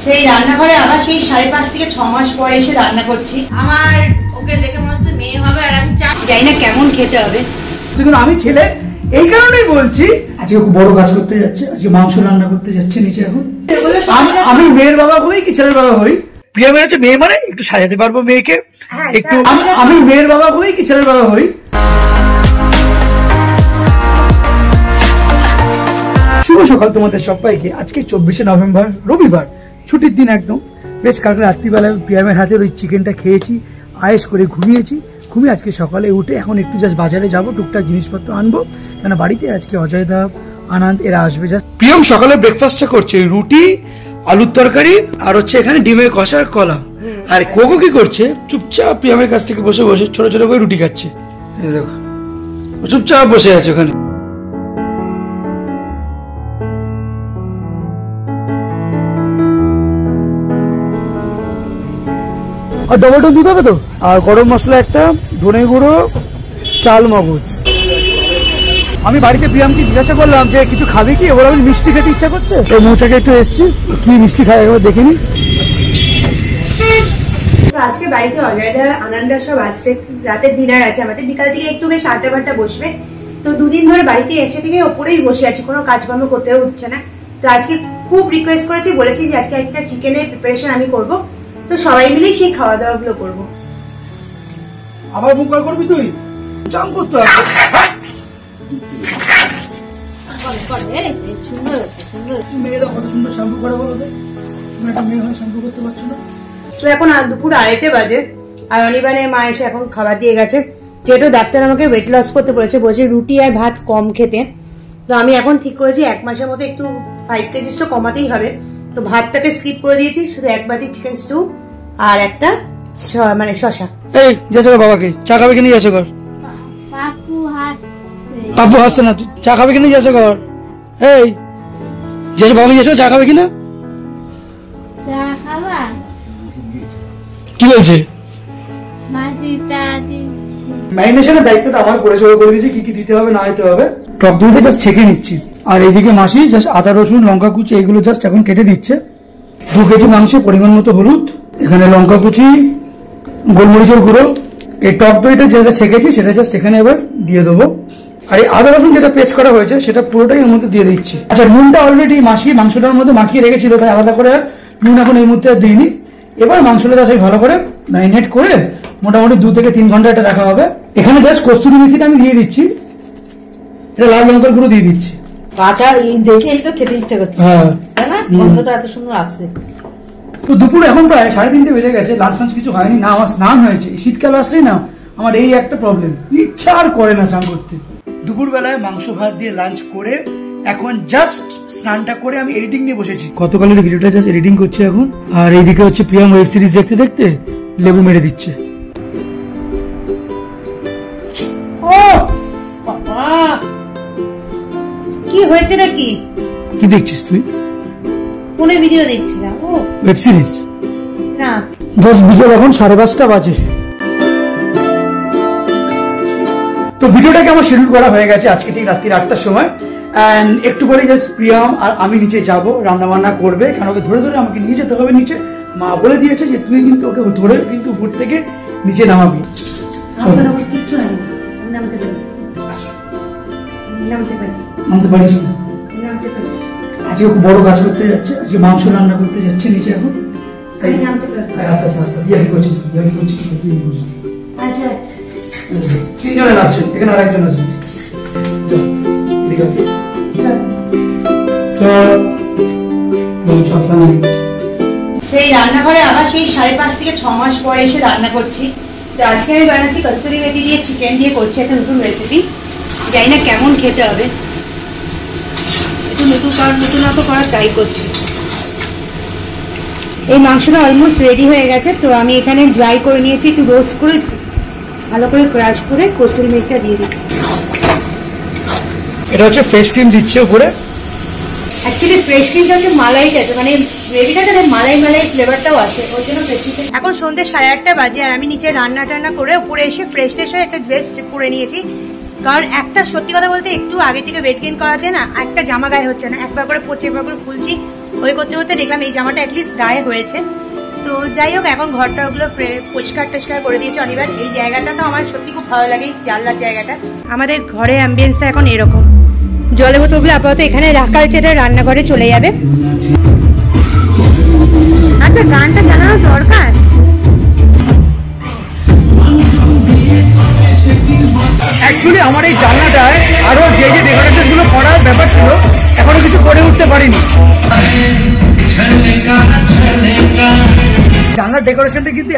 সেই রান্নাঘরে আবার সেই 5.5 থেকে 6 মাস পরে এসে রান্না করছি। আমার ওকে দেখে মনে হচ্ছে মেয়ে হবে, আর আমি জানি না কেমন খেতে হবে। আমি ছেলে এই কারণেই বলছি, আজকে খুব বড় কাজ করতে যাচ্ছে, আজকে মাংস রান্না করতে যাচ্ছে নিচে। এখন আমি মেয়ের বাবা হই কি ছেলের বাবা হই? প্রিয়া মেয়ে আছে, মেয়ে মানে একটু সাজাতে পারবো মেয়েকে একটু। আমি মেয়ের বাবা হই কি ছেলের বাবা হই? শুভ সকাল তোমাদের সবাইকে। আজকে 24শে নভেম্বর, রবিবার, ছুটির দিন একদম। বেশ কালকে রাত্রিবেলায় প্রিয়ামের হাতের ওই চিকেনটা খেয়েছি, আয়েস করে ঘুমিয়েছি। ঘুমিয়ে আজকে সকালে উঠে এখন একটু জাস্ট বাজারে যাবো, টুকটাক জিনিসপত্র আনবো, কেন বাড়িতে আজকে অজয়দা, আনন্দ এরা আসবে। জাস্ট প্রিয়ম সকালে ব্রেকফাস্টটা করছে, রুটি, আলুর তরকারি আর হচ্ছে এখানে ডিমের কষা আর কলা। আর কোকো কি করছে? চুপচাপ প্রিয়মের কাছ থেকে বসে বসে ছোট ছোট করে রুটি খাচ্ছে। দেখো চুপচাপ বসে আছে ওখানে। আর ডবল টোন দুধ হবে তো, আর গরম মশলা একটা, ধনে গুঁড়ো, চাল মগজ। আমি বাড়িতে প্রিয়ামকে জিজ্ঞাসা করলাম যে কিছু খাবে কি, ওরা মিষ্টি খেতে ইচ্ছা করছে। এই মৌচাকে একটু এসছি, কি মিষ্টি খায় একবার দেখে নি। আজকে বাড়িতে অজয়দা, আনন্দা সব আসছে, রাতের ডিনার আছে আমাদের, বিকাল থেকে একটু বেশ 8টা বসবে। তো দুদিন ধরে বাড়িতে এসে থেকে ওপরেই বসে আছি, কোনো কাজকর্ম করতেও হচ্ছে না। তো আজকে খুব রিকোয়েস্ট করেছি, বলেছি যে আজকে একটা চিকেনের প্রিপারেশন আমি করবো, তো সবাই মিলেই সেই খাওয়া দাওয়া গুলো করবো। আবার মুখ বার করবি তুই? চান করতে হবে। মেয়েরা কত সুন্দর শ্যাম্পু করে বলো তো, একটা মেয়ে হয় শ্যাম্পু করতে পারছো না। তো এখন দুপুর 2:30 বাজে, আর অনিবানে মা এসে এখন খাবার দিয়ে গেছে। যেহেতু ডাক্তার আমাকে ওয়েট লস করতে বলেছে, বলছে রুটি আর ভাত কম খেতে। তো আমি এখন ঠিক করেছি 1 মাসের মধ্যে একটু 5 কেজি তো কমাতেই হবে। তো ভাতটাকে স্কিপ করে দিয়েছি, শুধু 1 বাটি চিকেন স্টু আর একটা মানে শশা। এই যেসব বাবাকে চা খাবে কিনা জিজ্ঞাসা কর। পাপু হাসছে না, তুই চা খাবে কিনা জিজ্ঞাসা কর। এই যেসব বাবাকে জিজ্ঞাসা চা খাবে কিনা। কি বলছে? ম্যারিনেশনের দায়িত্বটা আমার করে দিয়েছি, কি কি দিতে হবে না দিতে হবে। টক দইটা জাস্ট ছেঁকে নিচ্ছি, আর এইদিকে মাসি জাস্ট আদা রসুন লঙ্কা কুচি এগুলো জাস্ট এখন কেটে দিচ্ছে। 2 কেজি মাংস, পরিমাণ মতো হলুদ, এখানে লঙ্কা কুচি, গোলমরিচের গুঁড়ো, এই টক দইটা যেটা ছেঁকেছি সেটা জাস্ট এখানে এবার দিয়ে দেবো। আর এই আদা রসুন যেটা পেস্ট করা হয়েছে সেটা পুরোটাই এর মধ্যে দিয়ে দিচ্ছি। আচ্ছা, নুনটা অলরেডি মাসি মাংসটার মধ্যে মাখিয়ে রেখেছিল, তাই আলাদা করে আর নুন এখন এই মুহূর্তে আর দিইনি। এবার মাংসটা জাস্ট ভালো করে ম্যারিনেট করে মোটামুটি 2 থেকে 3 ঘন্টা এটা রাখা হবে। এখানে জাস্ট কস্তুরি মেথিটা আমি দিয়ে দিচ্ছি, এটা লাল লঙ্কার গুঁড়ো দিয়ে দিচ্ছি। আচার দেখেই তো খেতে ইচ্ছে করছে, হ্যাঁ তাই না? গন্ধটা এত সুন্দর আসছে। তো দুপুর এখন প্রায় 3:30 বেজে গেছে, লাঞ্চ ফাঞ্চ কিছু হয়নি না। আমার স্নান হয়েছে, শীতকাল আসলেই না আমার এই একটা প্রবলেম, ইচ্ছা আর করে না স্নান করতে। দুপুর বেলায় মাংস ভাত দিয়ে লাঞ্চ করে এখন জাস্ট স্নানটা করে আমি এডিটিং নিয়ে বসেছি। গতকালের ভিডিওটা জাস্ট এডিটিং করছি এখন। আর এইদিকে হচ্ছে প্রিয়াম ওয়েব সিরিজ দেখতে দেখতে লেবু মেরে দিচ্ছে। কি হয়েছে নাকি? কি দেখছিস তুই? ফোনে ভিডিও দেখছিলাম। ও ওয়েব সিরিজ না। জাস্ট বিকেল এখন 5:30 বাজে। তো ভিডিওটাকে আমার শিডিউল করা হয়ে গেছে আজকে ঠিক রাত্রি 8টার সময়। এন্ড একটু পরে জাস্ট প্রিয়াম আর আমি নিচে যাব, রান্না বান্না করবে, কারণ ওকে ধরে ধরে আমাকে নিয়ে যেতে হবে নিচে। মা বলে দিয়েছে যে তুই কিন্তু ওকে ধরে কিন্তু উপর থেকে নিচে নামাবি। কিচ্ছু নাই, নামতে পারিস না। আজকে খুব বড় কাজ করতে যাচ্ছে, আজকে মাংস রান্না করতে যাচ্ছে নিচে এখন। তিনজনে নামছেন, এখানে আরেকজন আছে। সেই রান্নাঘরে আবার সেই 5.5 থেকে 6 মাস পরে এসে রান্না করছি। তো আজকে আমি বানাচ্ছি কস্তুরি মেথি দিয়ে চিকেন দিয়ে করছি একটা নতুন রেসিপি। জানি না কেমন খেতে হবে, একটু নতুনত্ব করার ট্রাই করছি। এই মাংসটা অলমোস্ট রেডি হয়ে গেছে। তো আমি এখানে ড্রাই করে নিয়েছি, একটু রোস্ট করে ভালো করে ক্রাশ করে কস্তুরি মেথিটা দিয়ে দিচ্ছি। এটা হচ্ছে ফ্রেশ ক্রিম দিচ্ছে উপরে। অ্যাকচুয়ালি ফ্রেশ ক্রিমটা হচ্ছে মালাইটা, মানে গ্রেভিটাতে মালাই ফ্লেভারটাও আসে, ওই জন্য ফ্রেশ ক্রিম। এখন সন্ধ্যে 8:30 বাজে, আর আমি নিচে রান্না টান্না করে উপরে এসে ফ্রেশ হয়ে একটা ড্রেস পরে নিয়েছি। কারণ একটা সত্যি কথা বলতে একটু আগে থেকে ওয়েট গেইন করা যায় না, একটা জামা গায়ে হচ্ছে না, একবার করে পচে একবার করে খুলছি, ওই করতে করতে দেখলাম এই জামাটা অ্যাটলিস্ট গায়ে হয়েছে। তো যাই হোক, এখন ঘরটা ওগুলো পরিষ্কার টরিষ্কার করে দিয়েছে অনিবার। এই জায়গাটা তো আমার সত্যি খুব ভালো লাগে, জানলার জায়গাটা। আমাদের ঘরের অ্যাম্বিয়েন্সটা এখন এরকম। জলের বোতলগুলো আপাতত এখানে রাখা হয়েছে, এটা রান্নাঘরে চলে যাবে। আচ্ছা, গানটা জানানো দরকার। অ্যাকচুয়ালি আমার এই জানলাটায় আরো যে যে ডেকোরেশন গুলো করার ব্যাপার ছিল এখনো কিছু করে উঠতে পারিনি। জানলার ডেকোরেশনটা কিন্তু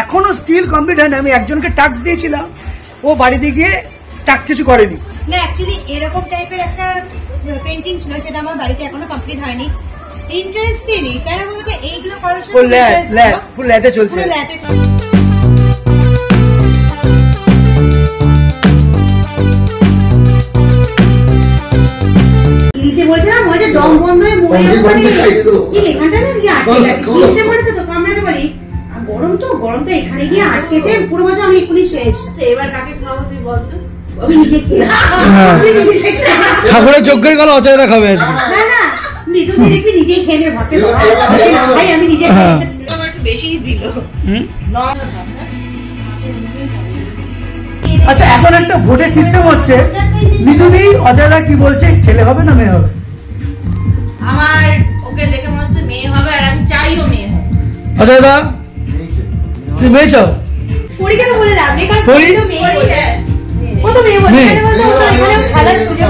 এখনো স্টিল কমপ্লিট হয়নি। আমি একজনকে টাস্ক দিয়েছিলাম, ও বাড়িতে গিয়ে টাস্ক কিছু করেনি। না, অ্যাকচুয়ালি এরকম টাইপের একটা পেইন্টিং ছিল, সেটা আমার বাড়িতে এখনো কমপ্লিট হয়নি। ইন্টারেস্টিং কেন বলতে এইগুলো করার ফুল ল্যাতে চলছে। বলছিলাম ওই যে দম বন্ধ হয়ে মরে এখানটা না গিয়ে আটকে পড়েছে তো কামড়াতে পারি। গরম তো এখানে গিয়ে আটকেছে পুরো বছর। আমি এক্ষুনি শেষ। এবার কাকে খাওয়া তুই বলতো? ঠাকুরের যজ্ঞের গলা অচয়দা খাবে আজকে। না না, তুই দেখবি নিজেই খেয়ে নেবে। ভাই আমি নিজে একটু বেশিই ছিল। আচ্ছা, এখন একটা ভোটের সিস্টেম হচ্ছে। মিতুদি অজয়দা কি বলছে, ছেলে হবে না মেয়ে হবে? আমার ওকে দেখে মনে হচ্ছে মেয়ে হবে, আর আমি চাইও মেয়ে হবে। অজয়দা তুই মেয়ে চাও? পরি কেন বলে লাভ নেই, কারণ পরি তো মেয়ে বলে। ও তো মেয়ে বলে, কেন বলতো ও তো এখানে খেলার সুযোগ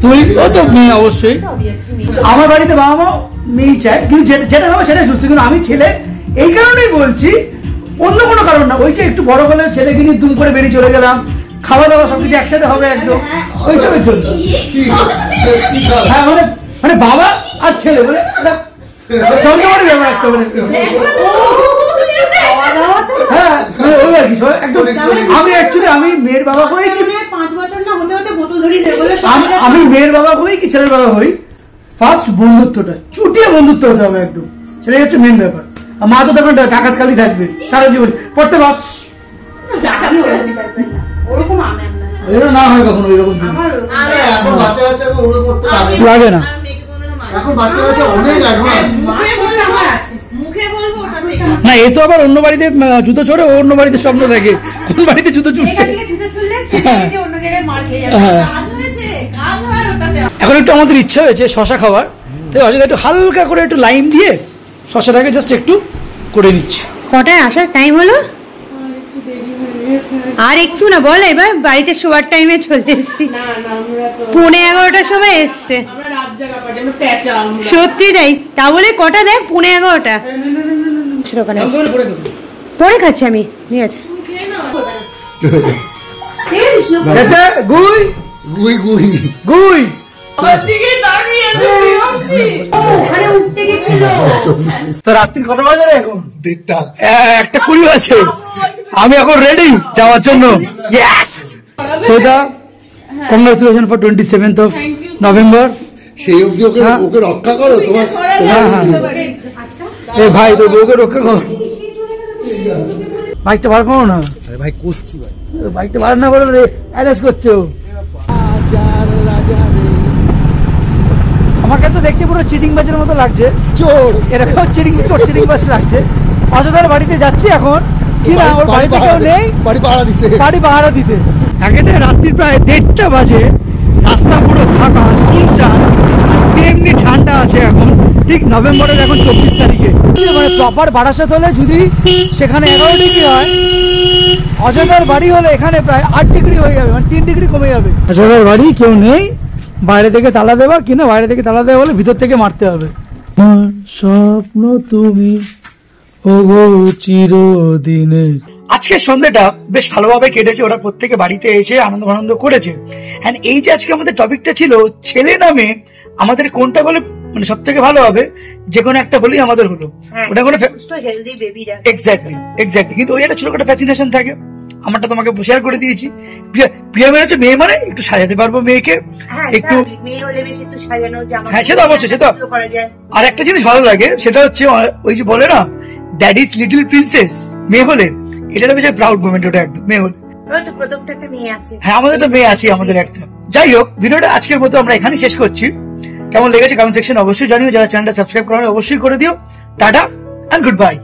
তুই? ও তো মেয়ে অবশ্যই। আমার বাড়িতে বাবা মা মেয়ে চায়, কিন্তু যেটা হবে সেটা সুস্থ। কিন্তু আমি ছেলে এই কারণেই বলছি, অন্য কোনো কারণ না। ওই যে একটু বড় হলে ছেলেকে নিয়ে দুম করে বেরিয়ে চলে গেলাম, খাওয়া দাওয়া সবকিছু একসাথে হবে একদম, ওইসবের জন্য। হ্যাঁ, মানে বাবা আর ছেলে বলে জমজমাটি ব্যাপার একটা। হ্যাঁ, ওই আর কি একদম। আমি মেয়ের বাবা হই কি 5 বছর না হতে হতে বোতল ধরিয়ে দেবে বলে। আমি মেয়ের বাবা হই কি ছেলের বাবা হই, ফার্স্ট বন্ধুত্বটা চুটিয়ে বন্ধুত্ব হতে হবে একদম। সেটাই হচ্ছে মেন ব্যাপার। মা তো তখন ডাকাত খালি থাকবে সারা জীবন, পড়তে বাস ওরকম না হয় কখনো ওইরকম লাগে না। এখন বাচ্চা বাচ্চা অনেক না, এ তো আবার অন্য বাড়িতে জুতো ছড়ে, ও অন্য বাড়িতে স্বপ্ন দেখে কোন বাড়িতে জুতো ছুটছে। এখন একটু আমাদের ইচ্ছা হয়েছে শশা খাওয়ার, তাই অযোধ্যা একটু হালকা করে একটু লাইম দিয়ে শশাটাকে জাস্ট একটু করে নিচ্ছি। কটায় আসার টাইম হলো? আর একটু না বল, এবার বাড়িতে শোয়ার টাইমে চলে এসেছি। 11:30টার সময় এসছে। সত্যি তাই, তা বলে কটা দেয়? 11:30টা। পরে খাচ্ছি আমি, ঠিক আছে। তো রাত্রি কটা বাজে এখন? 1:20 আছে। আমি এখন রেডি যাওয়ার জন্য। Saida, congratulation for 27th of November। সেই অবধি ওকে রক্ষা করো তোমার। ভাই তোর বউকে রক্ষা কর। বাইকটা বার করো না ভাই, করছি ভাই। বাইকটা বার না বলে অ্যারেস করছো। আমাকে তো দেখতে পুরো চিটিং বাজের মতো লাগছে, চোর এরকম চিটিং বাজ লাগছে। অযোধ্যার বাড়িতে যাচ্ছি এখন, কি না ওর বাড়িতে কেউ নেই, বাড়ি পাহারা দিতে। একেতে রাত্রির প্রায় 1:30টা বাজে, রাস্তা পুরো ফাঁকা শুনশান, তেমনি ঠান্ডা আছে এখন। ঠিক নভেম্বরের এখন 24 তারিখে, মানে প্রপার বারাসাত হলে যদি সেখানে 11 ডিগ্রি হয়, অযোধ্যার বাড়ি হলে এখানে প্রায় 8 ডিগ্রি হয়ে যাবে, মানে 3 ডিগ্রি কমে যাবে। অযোধ্যার বাড়ি কেউ নেই, বাইরে থেকে তালা দেওয়া, কিনা বাইরে থেকে তালা দেওয়া হলে ভিতর থেকে মারতে হবে। স্বপ্ন তুমি ওগো চিরদিনের। আজকের সন্ধ্যাটা বেশ ভালোভাবে কেটেছে, ওরা প্রত্যেকে বাড়িতে এসে আনন্দ করেছে। এন্ড এই যে আজকে আমাদের টপিকটা ছিল ছেলে নামে আমাদের কোনটা বলে মানে সব থেকে ভালো হবে, যে কোনো একটা হলেই আমাদের হলো, ওটা কোনো হেলদি বেবিরা। এক্স্যাক্টলি। কিন্তু ওই একটা ছোটখাটো ফ্যাসিনেশন থাকে, আমারটা তোমাকে শেয়ার করে দিয়েছি। প্রিয়া মেয়ে হচ্ছে মেয়ে, মানে একটু সাজাতে পারবো মেয়েকে, একটু মেয়ে হলে বেশি একটু সাজানো জামা। হ্যাঁ, সে তো অবশ্যই, সে তো করা যায়। আর একটা জিনিস ভালো লাগে, সেটা হচ্ছে ওই যে বলে না ড্যাডিস লিটল প্রিন্সেস, মেয়ে হলে এটা বেশ প্রাউড মোমেন্ট। ওটা একদম মেয়ে হলে। প্রথমটা একটা মেয়ে আছে। হ্যাঁ, আমাদের একটা মেয়ে আছে, আমাদের একটা। যাই হোক, ভিডিওটা আজকের মতো আমরা এখানে শেষ করছি। কেমন লেগেছে কমেন্ট সেকশন অবশ্যই জানিও, যারা চ্যানেলটা সাবস্ক্রাইব করেন অবশ্যই করে দিও। Tata and good by.